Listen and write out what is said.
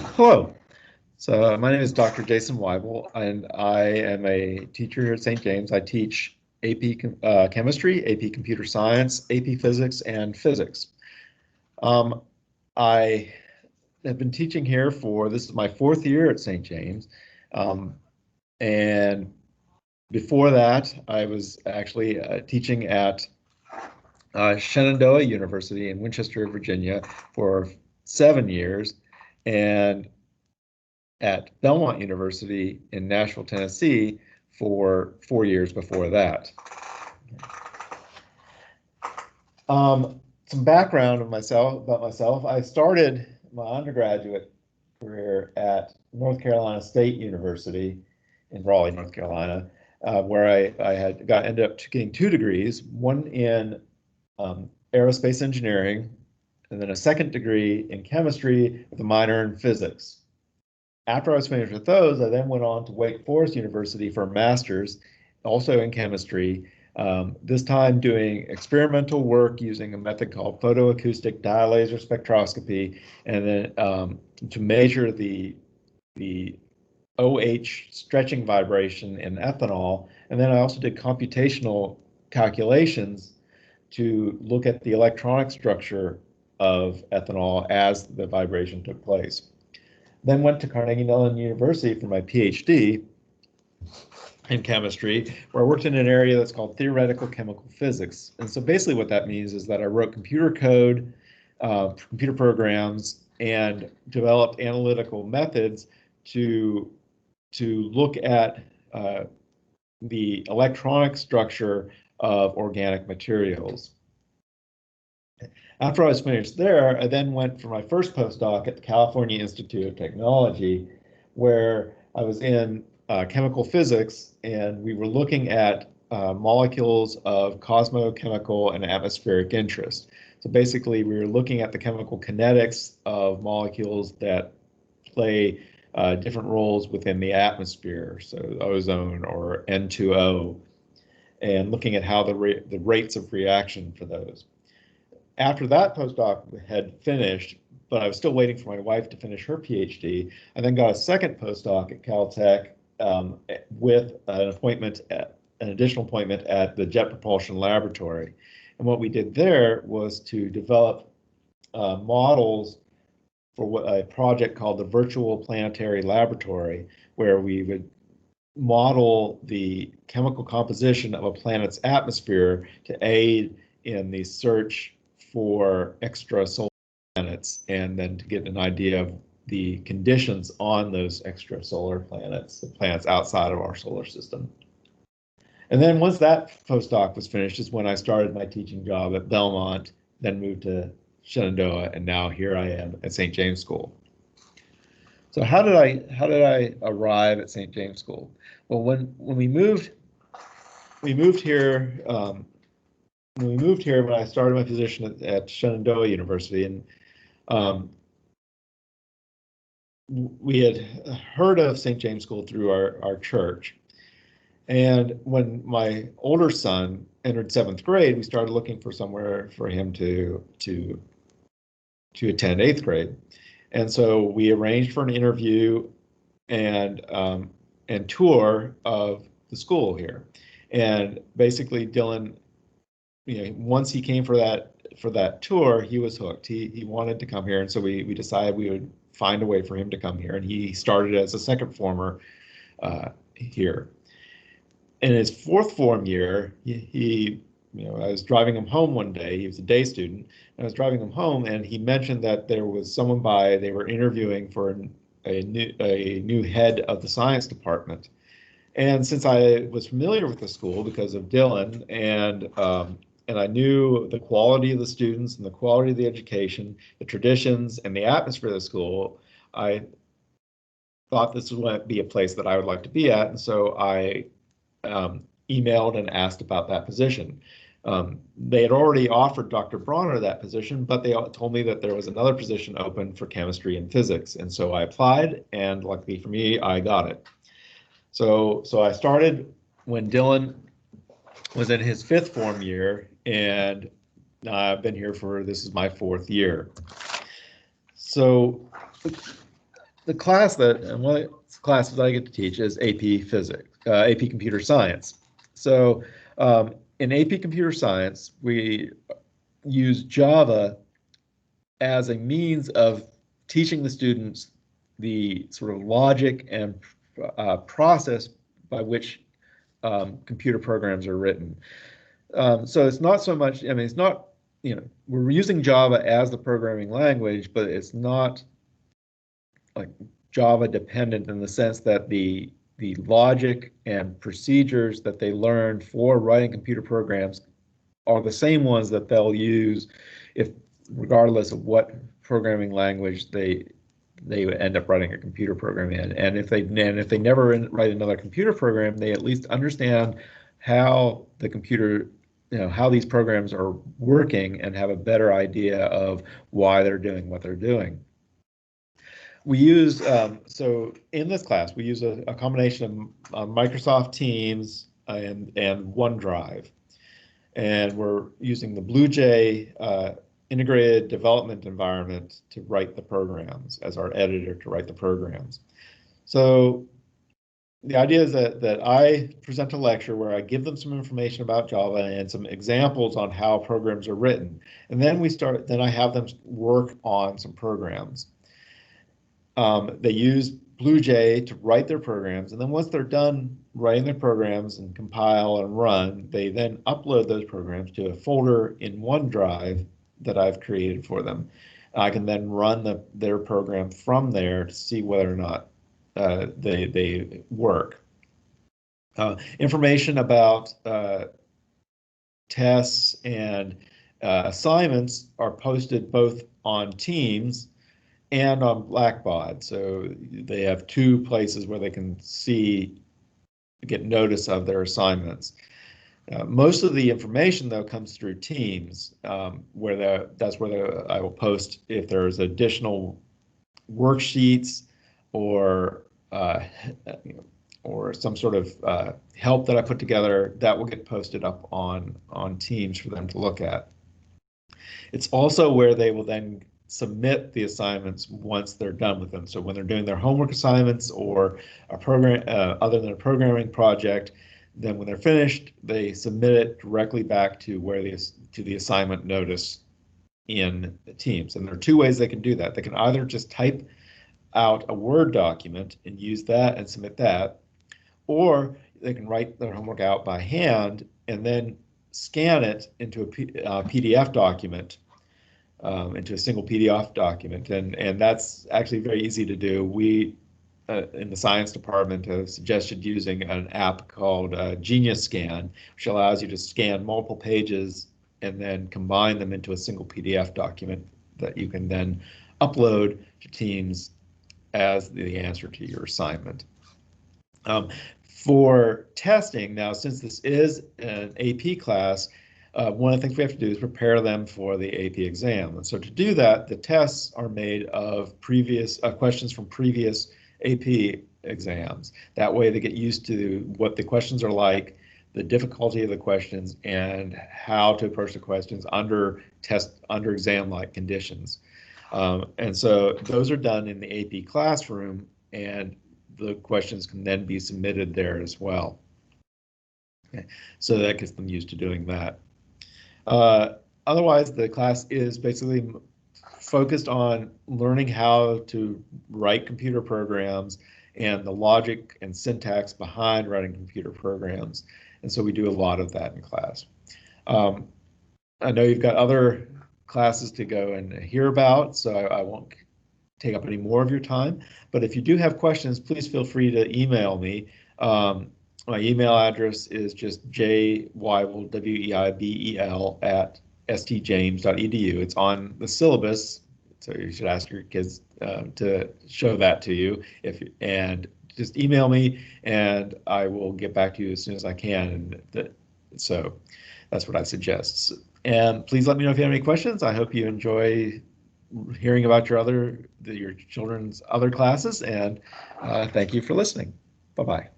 Hello. So my name is Dr. Jason Weibel, and I am a teacher here at St. James. I teach AP Chemistry, AP Computer Science, AP Physics, and Physics. I have been teaching here this is my fourth year at St. James. And before that, I was actually teaching at Shenandoah University in Winchester, Virginia for 7 years. And at Belmont University in Nashville, Tennessee for 4 years before that. Some background about myself. I started my undergraduate career at North Carolina State University in Raleigh, North Carolina, where I ended up getting 2 degrees, one in aerospace engineering, and then a second degree in chemistry with a minor in physics. After I was finished with those, I then went on to Wake Forest University for a master's, also in chemistry, this time doing experimental work using a method called photoacoustic dialaser spectroscopy, and then to measure the OH stretching vibration in ethanol. And then I also did computational calculations to look at the electronic structure of ethanol as the vibration took place. Then went to Carnegie Mellon University for my PhD in chemistry, where I worked in an area that's called theoretical chemical physics. And so basically what that means is that I wrote computer code, computer programs, and developed analytical methods to look at the electronic structure of organic materials. After I was finished there, I then went for my first postdoc at the California Institute of Technology, where I was in chemical physics, and we were looking at molecules of cosmochemical and atmospheric interest. So basically, we were looking at the chemical kinetics of molecules that play different roles within the atmosphere, so ozone or N2O, and looking at how the rates of reaction for those. After that postdoc had finished, but I was still waiting for my wife to finish her PhD, I then got a second postdoc at Caltech with an additional appointment at the Jet Propulsion Laboratory. And what we did there was to develop models for a project called the Virtual Planetary Laboratory, where we would model the chemical composition of a planet's atmosphere to aid in the search for extrasolar planets, and then to get an idea of the conditions on those extrasolar planets, the planets outside of our solar system. And then once that postdoc was finished is when I started my teaching job at Belmont, then moved to Shenandoah, and now here I am at St. James School. So how did I arrive at St. James School? Well, when we moved here. When I started my position at Shenandoah University, and we had heard of St. James School through our church. And when my older son entered 7th grade, we started looking for somewhere for him to attend 8th grade. And so we arranged for an interview and tour of the school here. And basically, Dylan, once he came for that tour, he was hooked. He wanted to come here, and so we decided we would find a way for him to come here. And he started as a second former here. In his 4th form year, I was driving him home one day. He was a day student. I was driving him home, and he mentioned that there was someone they were interviewing for a new head of the science department. And since I was familiar with the school because of Dylan, and I knew the quality of the students and the quality of the education, the traditions, and the atmosphere of the school, I thought this would be a place that I would like to be at. And so I emailed and asked about that position. They had already offered Dr. Bronner that position, but they told me that there was another position open for chemistry and physics. And so I applied, and luckily for me, I got it. So I started when Dylan was in his 5th form year, and I've been here this is my 4th year. So the class that, and one of the classes I get to teach is AP Physics, AP Computer Science. So in AP Computer Science, we use Java as a means of teaching the students the sort of logic and process by which computer programs are written. So it's not so much, I mean, it's not, we're using Java as the programming language, but it's not like Java dependent in the sense that the logic and procedures that they learn for writing computer programs are the same ones that they'll use if regardless of what programming language they end up writing a computer program in. And if they never write another computer program, they at least understand how the computer, how these programs are working and have a better idea of why they're doing what they're doing. We use, so in this class, we use a combination of Microsoft Teams and OneDrive. And we're using the BlueJ integrated development environment to write the programs as our editor to write the programs. So the idea is that I present a lecture where I give them some information about Java and some examples on how programs are written. And then then I have them work on some programs. They use BlueJ to write their programs, and then once they're done writing their programs and compile and run, they then upload those programs to a folder in OneDrive that I've created for them. I can then run their program from there to see whether or not they work. Information about tests and assignments are posted both on Teams and on Blackbaud. So they have two places where they can get notice of their assignments. Most of the information, though, comes through Teams, that's where I will post if there's additional worksheets or or some sort of help that I put together that will get posted up on Teams for them to look at. It's also where they will then submit the assignments once they're done with them. So when they're doing their homework assignments or a program other than a programming project, then when they're finished, they submit it directly back to the assignment notice in Teams. And there are two ways they can do that. They can either just type out a Word document and use that and submit that, or they can write their homework out by hand and then scan it into a PDF document, into a single PDF document, and that's actually very easy to do. We in the science department have suggested using an app called Genius Scan, which allows you to scan multiple pages and then combine them into a single PDF document that you can then upload to Teams as the answer to your assignment. For testing, now since this is an AP class, one of the things we have to do is prepare them for the AP exam. And so to do that, the tests are made of questions from previous AP exams. That way they get used to what the questions are like, the difficulty of the questions, and how to approach the questions under exam-like conditions. And so those are done in the AP classroom, and the questions can then be submitted there as well. Okay. So that gets them used to doing that. Otherwise, the class is basically focused on learning how to write computer programs and the logic and syntax behind writing computer programs. And so we do a lot of that in class. I know you've got other classes to go and hear about, so I won't take up any more of your time. But if you do have questions, please feel free to email me. My email address is just jweibel, W-E-I-B-E-L, at stjames.edu. It's on the syllabus, so you should ask your kids to show that to you. And just email me, and I will get back to you as soon as I can. So that's what I suggest. And please let me know if you have any questions. I hope you enjoy hearing about your children's other classes, and thank you for listening. Bye-bye.